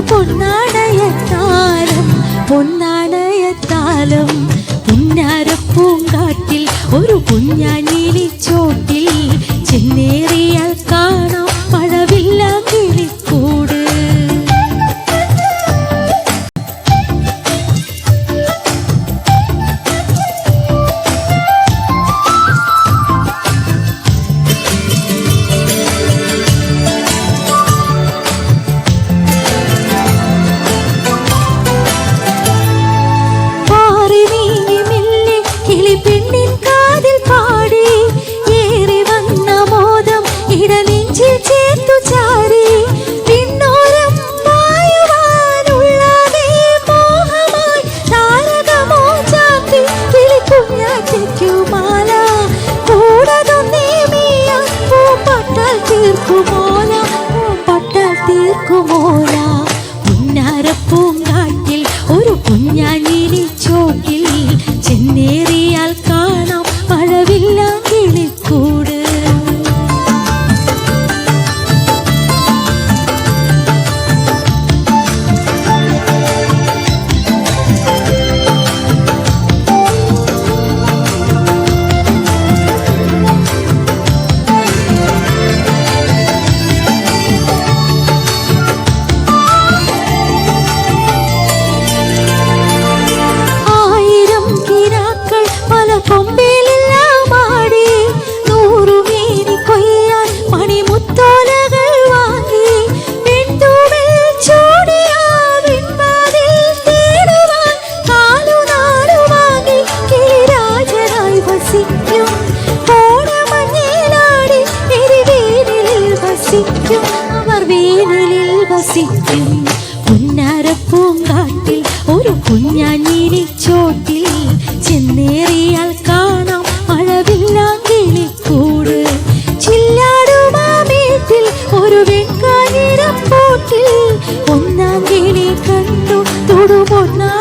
പൊന്നാടയത്താലം പൊന്നാടയത്താലം പുന്നാരപ്പൂങ്കാട്ടിൽ ഒരു കുഞ്ഞാഞ്ഞിലിച്ചോട്ടിൽ ചെന്നേറിയാൽ കാണാം മഴവില്ല കിളിക്കൂട്. പെണ്ണിൻ കാതിൽ പാടി ഏറി വന്ന മോദം ഇടനെഞ്ചിൽ ചേർത്തു ചാരി പിന്നോരം പായുവാനുള്ളതേ മോഹമായി താരകമോ ചാത്തി കിളിക്കുഞ്ഞാറ്റയ്ക്കുമാല കൂടതൊന്നേ മീയ പൂപ്പട്ടാൽ തീർക്കുമോല പൂപ്പട്ടാൽ തീർക്കുമോല. പുന്നാരപ്പൂങ്കാട്ടിൽ ഒരു കുഞ്ഞാഞ്ഞിലിച്ചോട്ടിൽ ചെന്നേറിയാൽ കാണാം മഴവില്ല കിളിക്കൂട്. കൊമ്പേലെല്ലാം ആടി നൂറുമേനി കൊയ്യാൻ മണിമുത്തോലകൾ വാങ്ങി പെൺതൂവൽ ചൂടിയാവിൻവാതിൽ തേടുവാൻ കാലുനാടു വാങ്ങി കിളിരാജനായി വസിക്കും ഓണമഞ്ഞിലാടി എരിവേനലിൽ വസിക്കും അവർ വേനലിൽ വസിക്കും. പുന്നാരപ്പൂങ്കാട്ടിൽ ഒരു കുഞ്ഞാഞ്ഞിലിച്ചോട്ടിൽ ചെന്നേറിയാൽ കാണാം മഴവില്ല കിളിക്കൂട്. ചില്ലാടുമാമേട്ടിൽ ഒരു വെൺകാഞ്ഞിരപ്പൂട്ടിൽ ഒന്നാം കിളി കണ്ടു തൊടുപൊന്നാ